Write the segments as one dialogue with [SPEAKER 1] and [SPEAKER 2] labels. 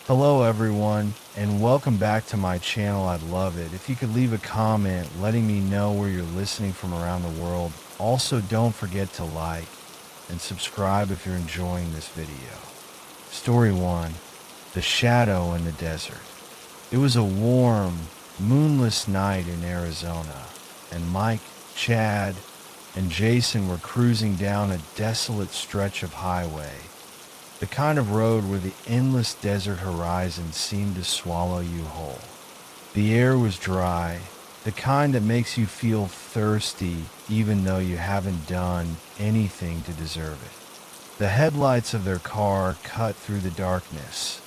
[SPEAKER 1] Hello everyone, and welcome back to my channel. I'd love it if you could leave a comment letting me know where you're listening from around the world. Also, don't forget to like and subscribe if you're enjoying this video. Story 1. The Shadow in the Desert. It was a warm, moonless night in Arizona, and Mike, Chad, and Jason were cruising down a desolate stretch of highway. The kind of road where the endless desert horizon seemed to swallow you whole. The air was dry, the kind that makes you feel thirsty even though you haven't done anything to deserve it. The headlights of their car cut through the darkness,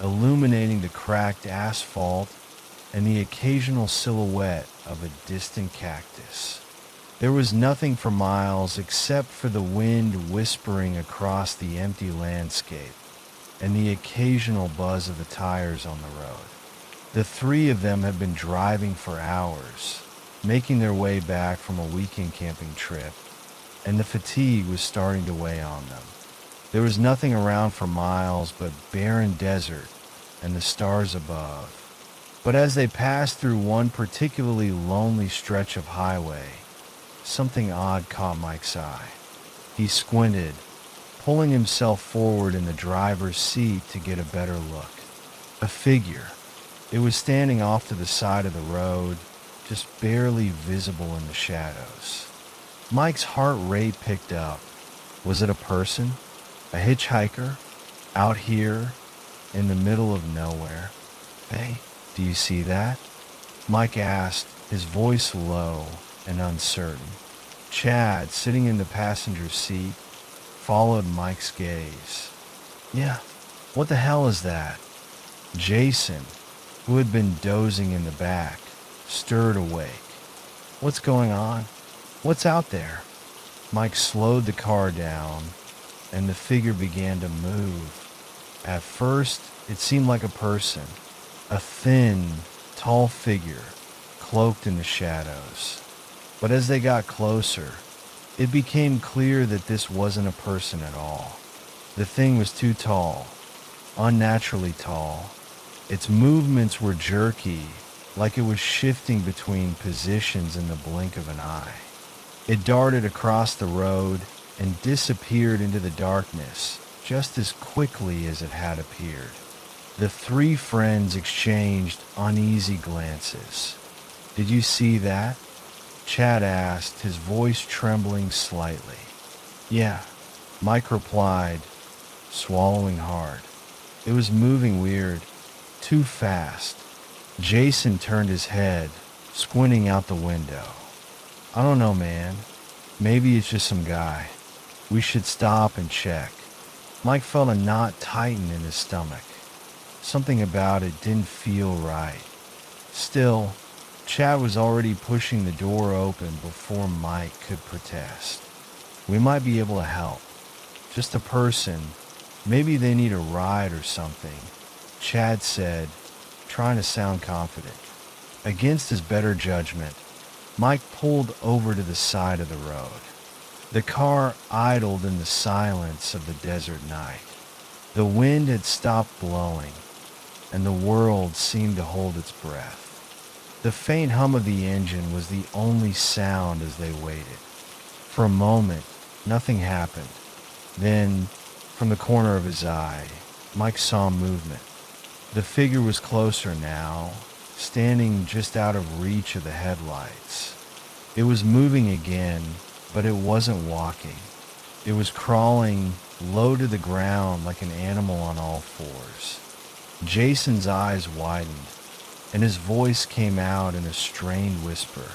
[SPEAKER 1] illuminating the cracked asphalt and the occasional silhouette of a distant cactus. There was nothing for miles except for the wind whispering across the empty landscape and the occasional buzz of the tires on the road. The three of them had been driving for hours, making their way back from a weekend camping trip, and the fatigue was starting to weigh on them. There was nothing around for miles but barren desert and the stars above. But as they passed through one particularly lonely stretch of highway, something odd caught Mike's eye. He squinted, pulling himself forward in the driver's seat to get a better look. A figure. It was standing off to the side of the road, just barely visible in the shadows. Mike's heart rate picked up. Was it a person? A hitchhiker? Out here, in the middle of nowhere? Hey, do you see that? Mike asked, his voice low and uncertain. Chad, sitting in the passenger seat, followed Mike's gaze. Yeah, what the hell is that? Jason, who had been dozing in the back, stirred awake. What's going on? What's out there? Mike slowed the car down, and the figure began to move. At first, it seemed like a person, a thin, tall figure, cloaked in the shadows. But as they got closer, it became clear that this wasn't a person at all. The thing was too tall, unnaturally tall. Its movements were jerky, like it was shifting between positions in the blink of an eye. It darted across the road and disappeared into the darkness just as quickly as it had appeared. The three friends exchanged uneasy glances. Did you see that? Chad asked, his voice trembling slightly. Yeah, Mike replied, swallowing hard. It was moving weird, too fast. Jason turned his head, squinting out the window. I don't know, man. Maybe it's just some guy. We should stop and check. Mike felt a knot tighten in his stomach. Something about it didn't feel right. Still, Chad was already pushing the door open before Mike could protest. We might be able to help. Just a person. Maybe they need a ride or something, Chad said, trying to sound confident. Against his better judgment, Mike pulled over to the side of the road. The car idled in the silence of the desert night. The wind had stopped blowing, and the world seemed to hold its breath. The faint hum of the engine was the only sound as they waited. For a moment, nothing happened. Then, from the corner of his eye, Mike saw movement. The figure was closer now, standing just out of reach of the headlights. It was moving again, but it wasn't walking. It was crawling low to the ground like an animal on all fours. Jason's eyes widened, and his voice came out in a strained whisper.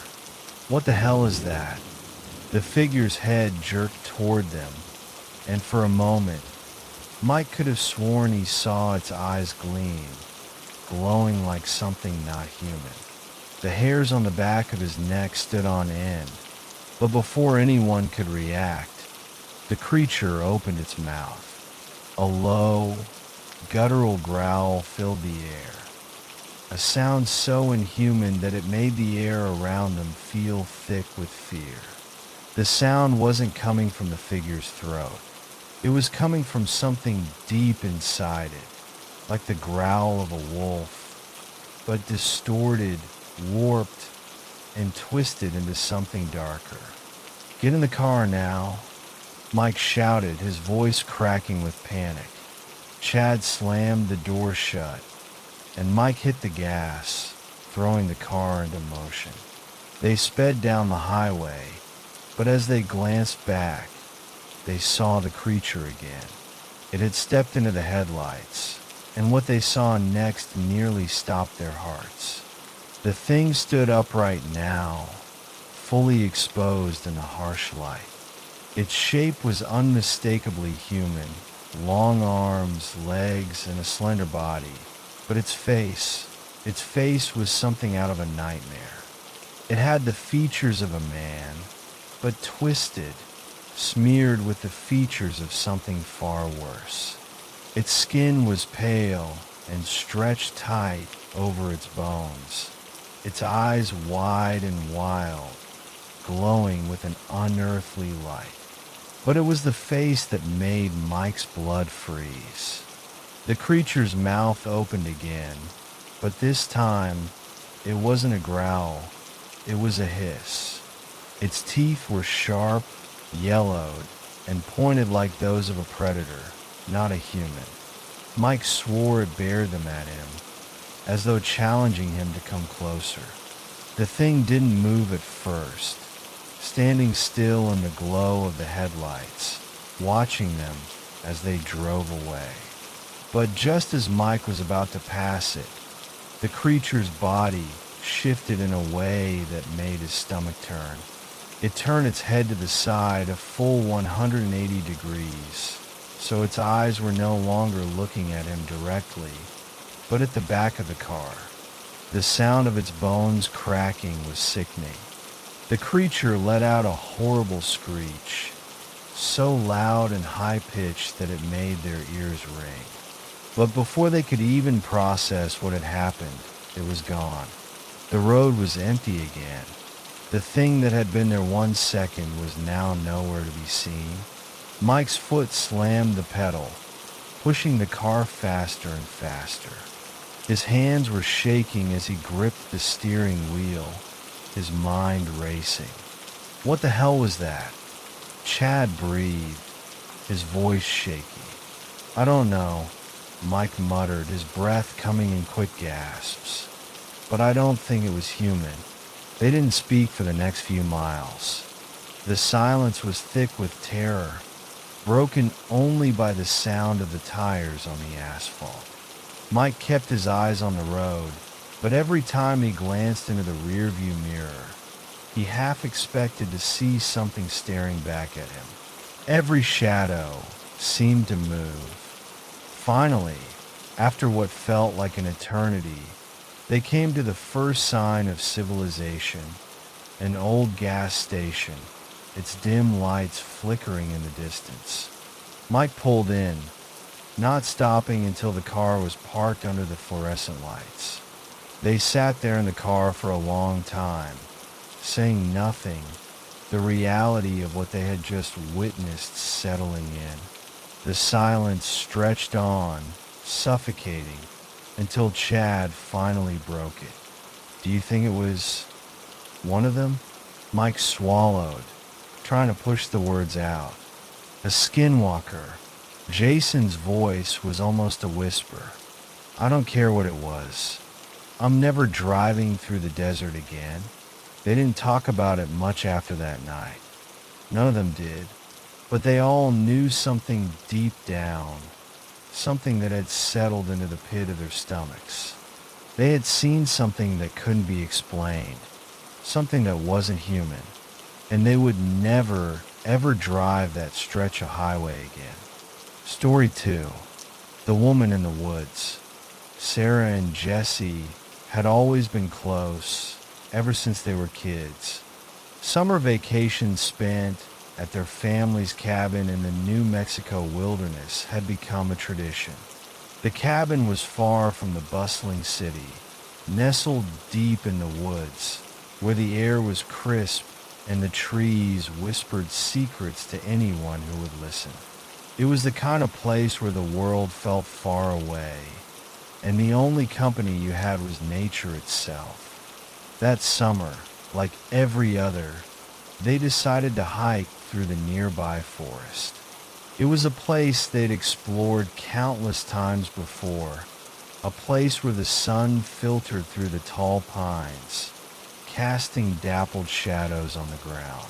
[SPEAKER 1] What the hell is that? The figure's head jerked toward them, and for a moment, Mike could have sworn he saw its eyes gleam, glowing like something not human. The hairs on the back of his neck stood on end, but before anyone could react, the creature opened its mouth. A low, guttural growl filled the air. A sound so inhuman that it made the air around them feel thick with fear. The sound wasn't coming from the figure's throat. It was coming from something deep inside it, like the growl of a wolf, but distorted, warped, and twisted into something darker. "Get in the car now," Mike shouted, his voice cracking with panic. Chad slammed the door shut, and Mike hit the gas, throwing the car into motion. They sped down the highway, but as they glanced back, they saw the creature again. It had stepped into the headlights, and what they saw next nearly stopped their hearts. The thing stood upright now, fully exposed in the harsh light. Its shape was unmistakably human, long arms, legs, and a slender body. But its face was something out of a nightmare. It had the features of a man, but twisted, smeared with the features of something far worse. Its skin was pale and stretched tight over its bones, its eyes wide and wild, glowing with an unearthly light. But it was the face that made Mike's blood freeze. The creature's mouth opened again, but this time it wasn't a growl, it was a hiss. Its teeth were sharp, yellowed, and pointed like those of a predator, not a human. Mike swore it bared them at him, as though challenging him to come closer. The thing didn't move at first, standing still in the glow of the headlights, watching them as they drove away. But just as Mike was about to pass it, the creature's body shifted in a way that made his stomach turn. It turned its head to the side a full 180 degrees, so its eyes were no longer looking at him directly, but at the back of the car. The sound of its bones cracking was sickening. The creature let out a horrible screech, so loud and high-pitched that it made their ears ring. But before they could even process what had happened, it was gone. The road was empty again. The thing that had been there 1 second was now nowhere to be seen. Mike's foot slammed the pedal, pushing the car faster and faster. His hands were shaking as he gripped the steering wheel, his mind racing. What the hell was that? Chad breathed, his voice shaky. "I don't know," Mike muttered, his breath coming in quick gasps. "But I don't think it was human." They didn't speak for the next few miles. The silence was thick with terror, broken only by the sound of the tires on the asphalt. Mike kept his eyes on the road, but every time he glanced into the rearview mirror, he half expected to see something staring back at him. Every shadow seemed to move. Finally, after what felt like an eternity, they came to the first sign of civilization, an old gas station, its dim lights flickering in the distance. Mike pulled in, not stopping until the car was parked under the fluorescent lights. They sat there in the car for a long time, saying nothing, the reality of what they had just witnessed settling in. The silence stretched on, suffocating, until Chad finally broke it. "Do you think it was one of them?" Mike swallowed, trying to push the words out. "A skinwalker." Jason's voice was almost a whisper. "I don't care what it was. I'm never driving through the desert again." They didn't talk about it much after that night. None of them did, but they all knew something deep down, something that had settled into the pit of their stomachs. They had seen something that couldn't be explained, something that wasn't human, and they would never, ever drive that stretch of highway again. Story 2. The Woman in the Woods. Sarah and Jesse had always been close, ever since they were kids. Summer vacations spent at their family's cabin in the New Mexico wilderness had become a tradition. The cabin was far from the bustling city, nestled deep in the woods, where the air was crisp and the trees whispered secrets to anyone who would listen. It was the kind of place where the world felt far away, and the only company you had was nature itself. That summer, like every other, they decided to hike through the nearby forest. It was a place they'd explored countless times before, a place where the sun filtered through the tall pines, casting dappled shadows on the ground.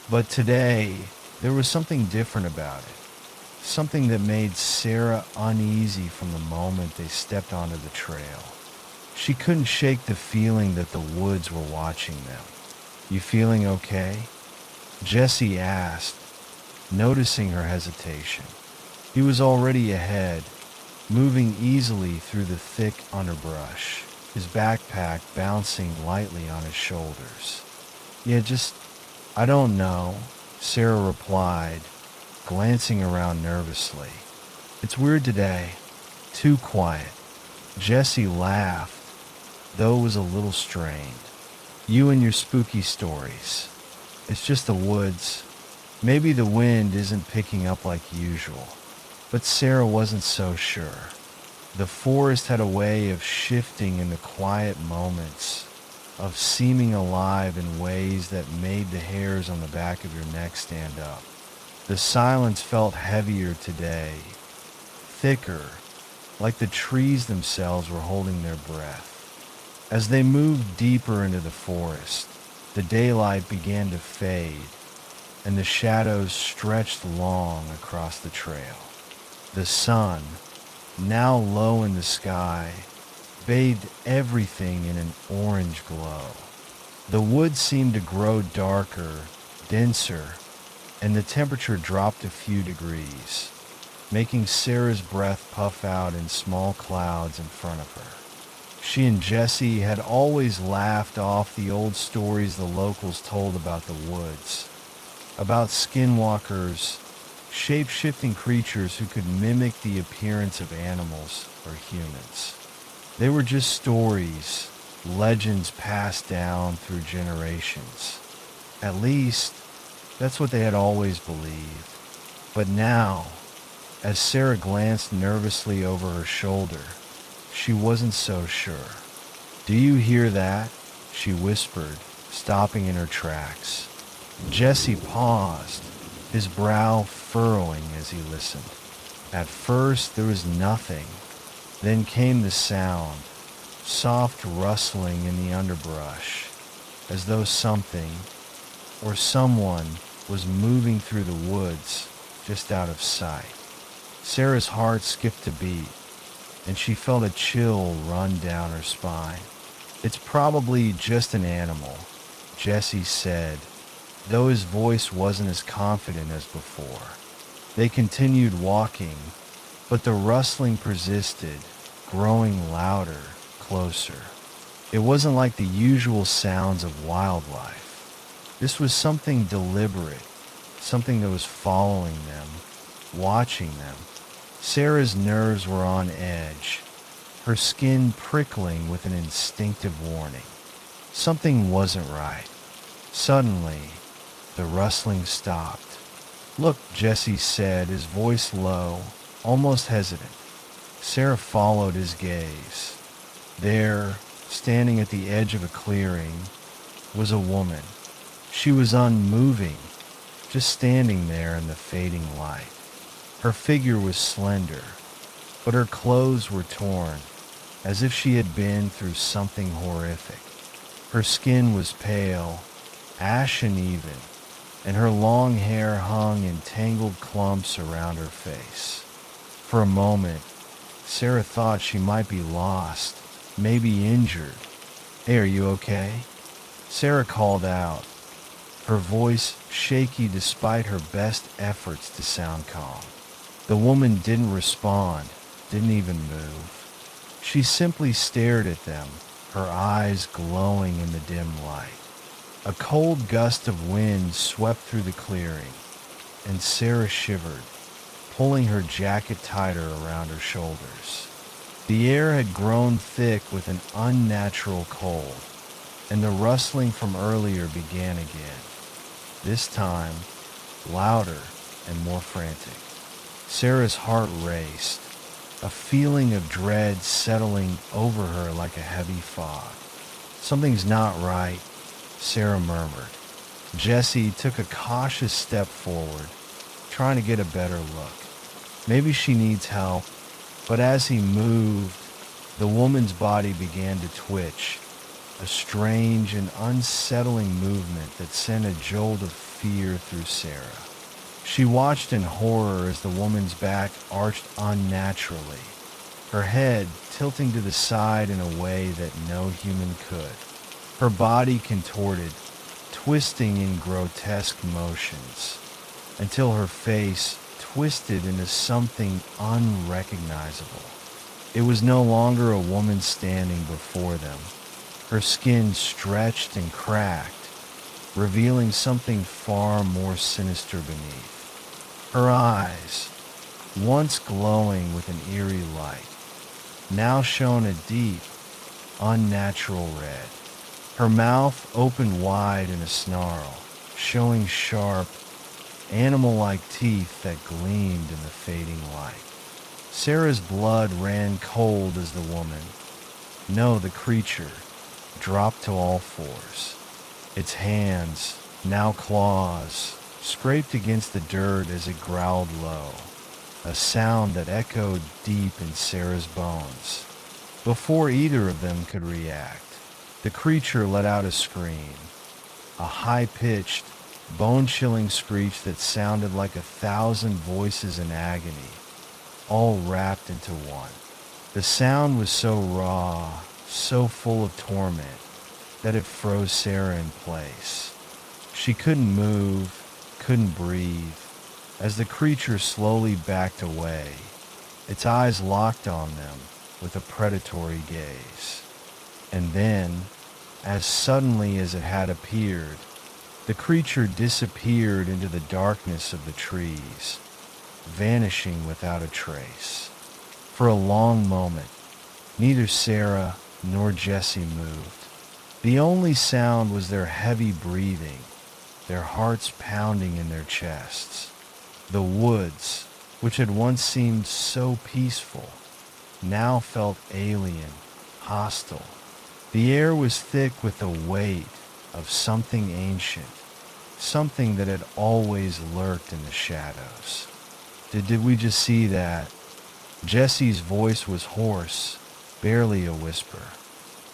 [SPEAKER 1] But today, there was something different about it, something that made Sarah uneasy from the moment they stepped onto the trail. She couldn't shake the feeling that the woods were watching them. "You feeling okay?" Jesse asked, noticing her hesitation. He was already ahead, moving easily through the thick underbrush, his backpack bouncing lightly on his shoulders. "Yeah, I don't know," Sarah replied, glancing around nervously. "It's weird today. Too quiet." Jesse laughed, though it was a little strained. "You and your spooky stories. It's just the woods. Maybe the wind isn't picking up like usual." But Sarah wasn't so sure. The forest had a way of shifting in the quiet moments, of seeming alive in ways that made the hairs on the back of your neck stand up. The silence felt heavier today, thicker, like the trees themselves were holding their breath. As they moved deeper into the forest, the daylight began to fade, and the shadows stretched long across the trail. The sun, now low in the sky, bathed everything in an orange glow. The woods seemed to grow darker, denser, and the temperature dropped a few degrees, making Sarah's breath puff out in small clouds in front of her. She and Jesse had always laughed off the old stories the locals told about the woods, about skinwalkers, shape-shifting creatures who could mimic the appearance of animals or humans. They were just stories, legends passed down through generations. At least, that's what they had always believed. But now, as Sarah glanced nervously over her shoulder, she wasn't so sure. "Do you hear that?" she whispered, stopping in her tracks. Jesse paused, his brow furrowing as he listened. At first, there was nothing. Then came the sound, soft rustling in the underbrush, as though something or someone was moving through the woods just out of sight. Sarah's heart skipped a beat, and she felt a chill run down her spine. "It's probably just an animal," Jesse said, though his voice wasn't as confident as before. They continued walking, but the rustling persisted, growing louder, closer. It wasn't like the usual sounds of wildlife. This was something deliberate, something that was following them, watching them. Sarah's nerves were on edge, her skin prickling with an instinctive warning. Something wasn't right. Suddenly, the rustling stopped. "Look," Jesse said, his voice low, almost hesitant. Sarah followed his gaze. There, standing at the edge of a clearing, was a woman. She was unmoving, just standing there in the fading light. Her figure was slender, but her clothes were torn, as if she had been through something horrific. Her skin was pale, ashen even, and her long hair hung in tangled clumps around her face. For a moment, Sarah thought she might be lost, maybe injured. "Hey, are you okay?" Sarah called out, her voice shaky despite her best efforts to sound calm. The woman didn't respond, didn't even move. She simply stared at them, her eyes glowing in the dim light. A cold gust of wind swept through the clearing, and Sarah shivered, pulling her jacket tighter around her shoulders. The air had grown thick with an unnatural cold, and the rustling from earlier began again. This time, louder and more frantic. Sarah's heart raced, a feeling of dread settling over her like a heavy fog. "Something's not right," Sarah murmured. Jesse took a cautious step forward, trying to get a better look. Maybe she needs help, but as he moved, the woman's body began to twitch, a strange and unsettling movement that sent a jolt of fear through Sarah. She watched in horror as the woman's back arched unnaturally, her head tilting to the side in a way that no human could. Her body contorted, twisting in grotesque motions, until her face twisted into something unrecognizable. It was no longer a woman standing before them. Her skin stretched and cracked, revealing something far more sinister beneath. Her eyes, once glowing with an eerie light, now shone a deep, unnatural red. Her mouth opened wide in a snarl, showing sharp, animal-like teeth that gleamed in the fading light. Sarah's blood ran cold as the woman, no, the creature, dropped to all fours. Its hands, now claws, scraped against the dirt as it growled low, a sound that echoed deep in Sarah's bones. Before either of them could react, the creature let out a scream, a high-pitched, bone-chilling screech that sounded like 1,000 voices in agony, all wrapped into one. The sound was so raw, so full of torment, that it froze Sarah in place. She couldn't move, couldn't breathe, as the creature slowly backed away, its eyes locked on them with a predatory gaze. And then, as suddenly as it had appeared, the creature disappeared into the darkness of the trees, vanishing without a trace. For a long moment, neither Sarah nor Jesse moved. The only sound was their heavy breathing, their hearts pounding in their chests. The woods, which had once seemed so peaceful, now felt alien, hostile. The air was thick with the weight of something ancient, something that had always lurked in the shadows. Did we just see that? Jesse's voice was hoarse, barely a whisper.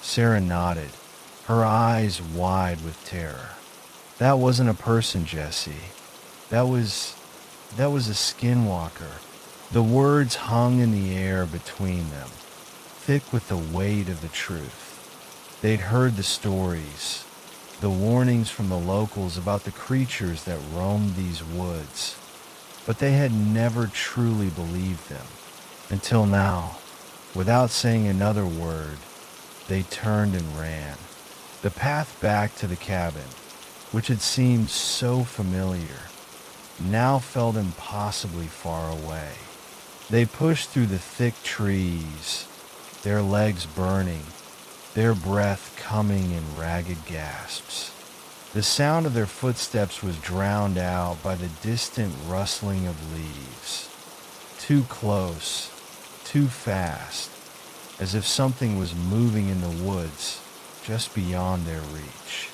[SPEAKER 1] Sarah nodded, her eyes wide with terror. "That wasn't a person, Jesse. That was a skinwalker." The words hung in the air between them, thick with the weight of the truth. They'd heard the stories, the warnings from the locals about the creatures that roamed these woods, but they had never truly believed them. Until now, without saying another word, they turned and ran. The path back to the cabin, which had seemed so familiar, now felt impossibly far away. They pushed through the thick trees, their legs burning, their breath coming in ragged gasps. The sound of their footsteps was drowned out by the distant rustling of leaves. Too close, too fast, as if something was moving in the woods just beyond their reach.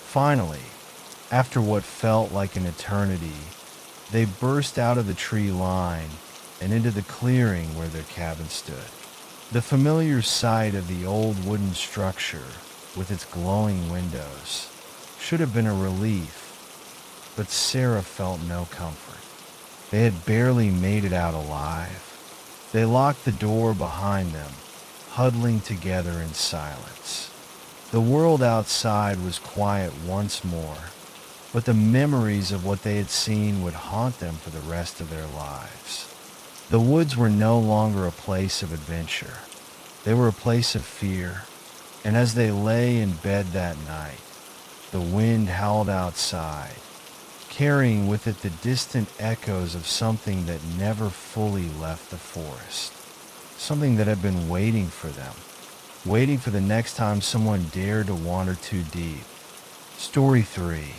[SPEAKER 1] Finally, after what felt like an eternity, they burst out of the tree line and into the clearing where their cabin stood. The familiar sight of the old wooden structure with its glowing windows should have been a relief, but Sarah felt no comfort. They had barely made it out alive. They locked the door behind them, huddling together in silence. The world outside was quiet once more, but the memories of what they had seen would haunt them for the rest of their lives. The woods were no longer a place of adventure. They were a place of fear, and as they lay in bed that night, the wind howled outside, carrying with it the distant echoes of something that never fully left the forest, something that had been waiting for them, waiting for the next time someone dared to wander too deep. Story 3.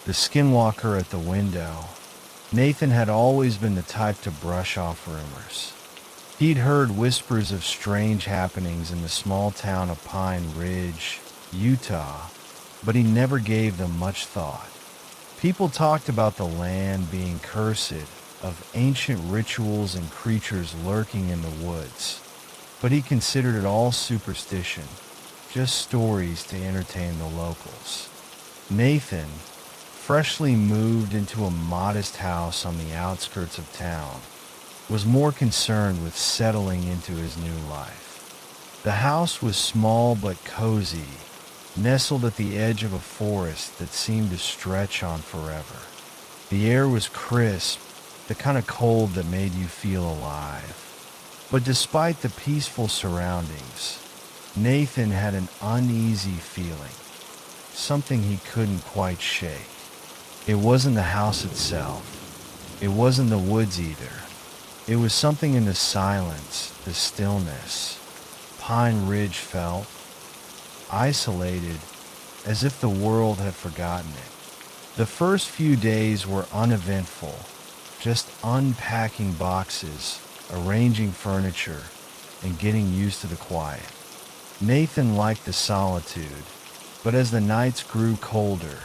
[SPEAKER 1] The Skinwalker at the Window. Nathan had always been the type to brush off rumors. He'd heard whispers of strange happenings in the small town of Pine Ridge, Utah, but he never gave them much thought. People talked about the land being cursed, of ancient rituals and creatures lurking in the woods, but he considered it all superstition, just stories to entertain the locals. Nathan, freshly moved into a modest house on the outskirts of town, was more concerned with settling into his new life. The house was small but cozy, nestled at the edge of a forest that seemed to stretch on forever. The air was crisp, the kind of cold that made you feel alive. But despite the peaceful surroundings, Nathan had an uneasy feeling, something he couldn't quite shake. It wasn't the house itself. It wasn't the woods either. It was something in the silence, the stillness. Pine Ridge felt isolated, as if the world had forgotten it. The first few days were uneventful, just unpacking boxes, arranging furniture, and getting used to the quiet. Nathan liked the solitude, but as the nights grew colder,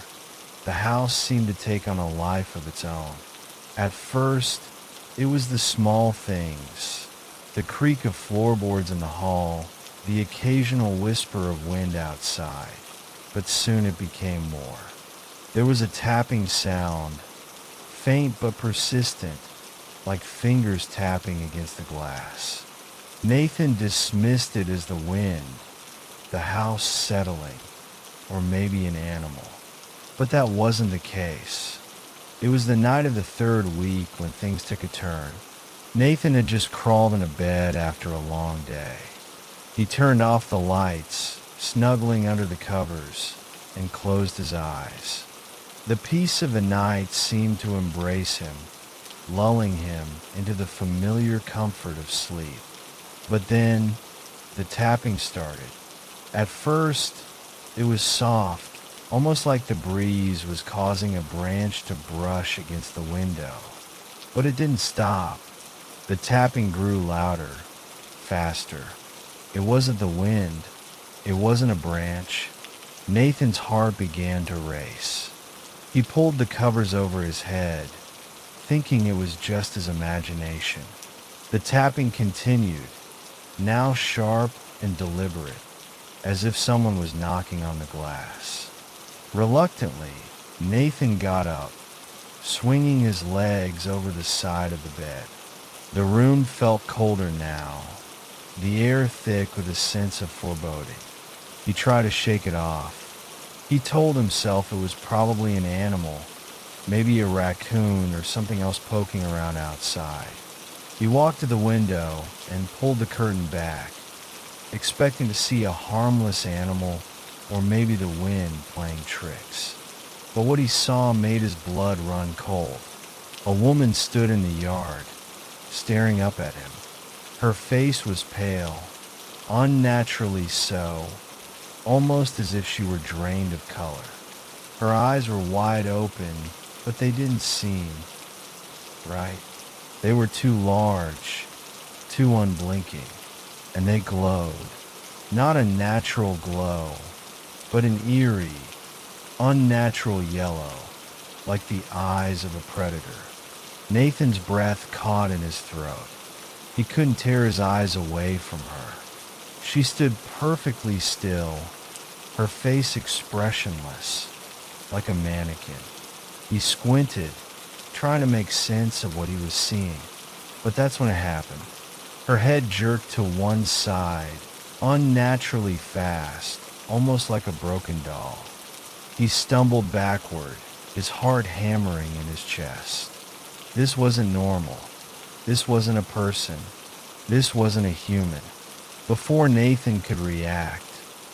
[SPEAKER 1] the house seemed to take on a life of its own. At first, it was the small things, the creak of floorboards in the hall, the occasional whisper of wind outside, but soon it became more. There was a tapping sound, faint but persistent, like fingers tapping against the glass. Nathan dismissed it as the wind, the house settling, or maybe an animal. But that wasn't the case. It was the night of the third week when things took a turn. Nathan had just crawled into bed after a long day. He turned off the lights, snuggling under the covers, and closed his eyes. The peace of the night seemed to embrace him, lulling him into the familiar comfort of sleep. But then, the tapping started. At first, it was soft, almost like the breeze was causing a branch to brush against the window. But it didn't stop. The tapping grew louder, faster. It wasn't the wind. It wasn't a branch. Nathan's heart began to race. He pulled the covers over his head, thinking it was just his imagination. The tapping continued, now sharp and deliberate, as if someone was knocking on the glass. Reluctantly, Nathan got up, swinging his legs over the side of the bed. The room felt colder now, the air thick with a sense of foreboding. He tried to shake it off. He told himself it was probably an animal, maybe a raccoon or something else poking around outside. He walked to the window and pulled the curtain back, expecting to see a harmless animal or maybe the wind playing tricks. But what he saw made his blood run cold. A woman stood in the yard, staring up at him. Her face was pale, unnaturally so, almost as if she were drained of color. Her eyes were wide open, but they didn't seem right. They were too large, too unblinking, and they glowed. Not a natural glow, but an eerie, unnatural yellow, like the eyes of a predator. Nathan's breath caught in his throat. He couldn't tear his eyes away from her. She stood perfectly still, her face expressionless, like a mannequin. He squinted, trying to make sense of what he was seeing. But that's when it happened. Her head jerked to one side, unnaturally fast, almost like a broken doll. He stumbled backward, his heart hammering in his chest. This wasn't normal. This wasn't a person. This wasn't a human. Before Nathan could react,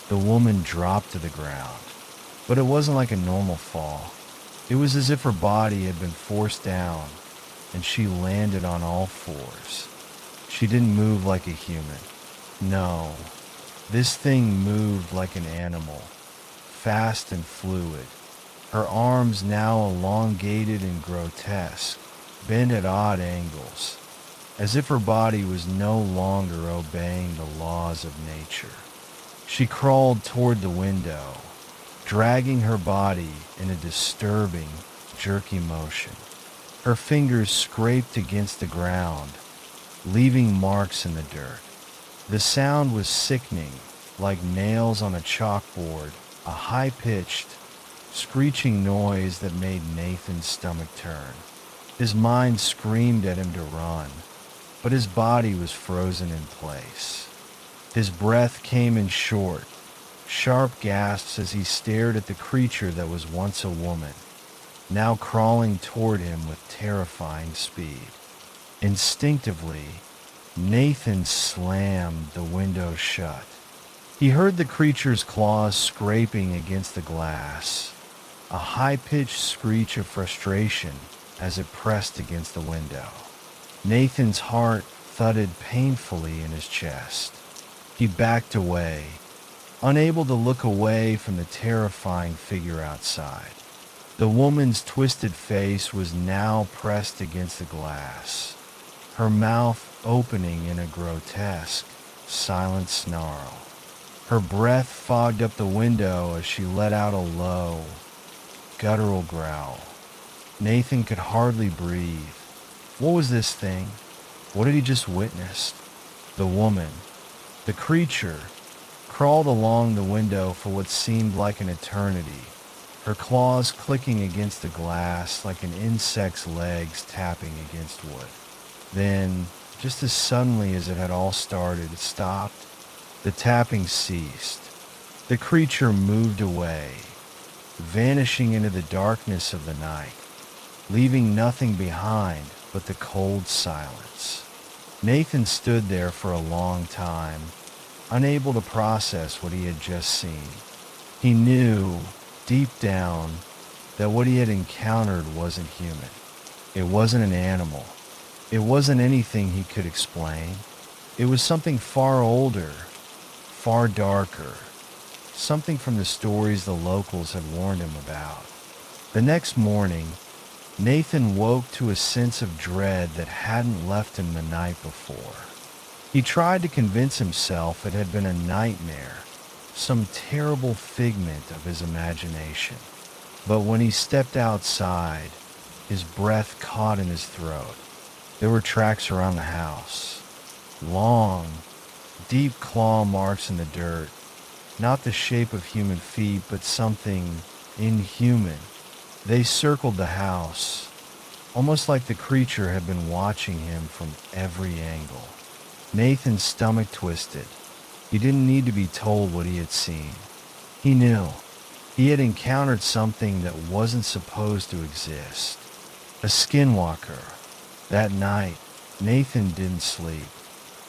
[SPEAKER 1] the woman dropped to the ground. But it wasn't like a normal fall. It was as if her body had been forced down, and she landed on all fours. She didn't move like a human. No, this thing moved like an animal, fast and fluid. Her arms now elongated and grotesque, bent at odd angles, as if her body was no longer obeying the laws of nature. She crawled toward the window, dragging her body in a disturbing, jerky motion. Her fingers scraped against the ground, leaving marks in the dirt. The sound was sickening, like nails on a chalkboard, a high-pitched, screeching noise that made Nathan's stomach turn. His mind screamed at him to run, but his body was frozen in place. His breath came in short, sharp gasps as he stared at the creature that was once a woman, now crawling toward him with terrifying speed. Instinctively, Nathan slammed the window shut. He heard the creature's claws scraping against the glass, a high-pitched screech of frustration as it pressed against the window. Nathan's heart thudded painfully in his chest. He backed away, unable to look away from the terrifying figure outside. The woman's twisted face was now pressed against the glass, her mouth opening in a grotesque, silent snarl. Her breath fogged up the window as she let out a low, guttural growl. Nathan could hardly breathe. What was this thing? What had he just witnessed? The woman, the creature, crawled along the window for what seemed like an eternity, her claws clicking against the glass like an insect's legs tapping against wood. Then, just as suddenly as it had all started, it stopped. The tapping ceased. The creature moved away, vanishing into the darkness of the night, leaving nothing behind but the cold silence. Nathan stood there for a long time, unable to process what he had just seen. He knew, deep down, that what he had encountered wasn't human. It wasn't an animal. It wasn't anything he could explain. It was something far older, far darker, something from the stories the locals had warned him about. The next morning, Nathan woke to a sense of dread that hadn't left him the night before. He tried to convince himself it had been a nightmare, some terrible figment of his imagination. But when he stepped outside, his breath caught in his throat. There were tracks around the house, long, deep claw marks in the dirt, not the shape of human feet, but something inhuman. They circled the house, almost like the creature had been watching him from every angle. Nathan's stomach twisted. He didn't need to be told what he had seen. He knew. He had encountered something that wasn't supposed to exist. A skinwalker. That night, Nathan didn't sleep.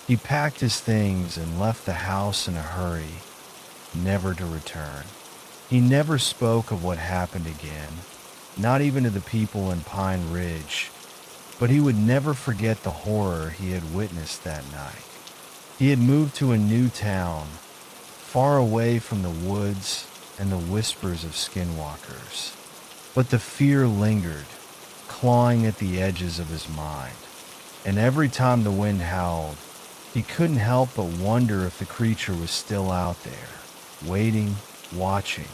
[SPEAKER 1] He packed his things and left the house in a hurry, never to return. He never spoke of what happened again, not even to the people in Pine Ridge, but he would never forget the horror he had witnessed that night. He had moved to a new town, far away from the woods and the whispers of skinwalkers, but the fear lingered, clawing at the edges of his mind. And every time the wind howled, he couldn't help but wonder if the creature was still out there, waiting, watching,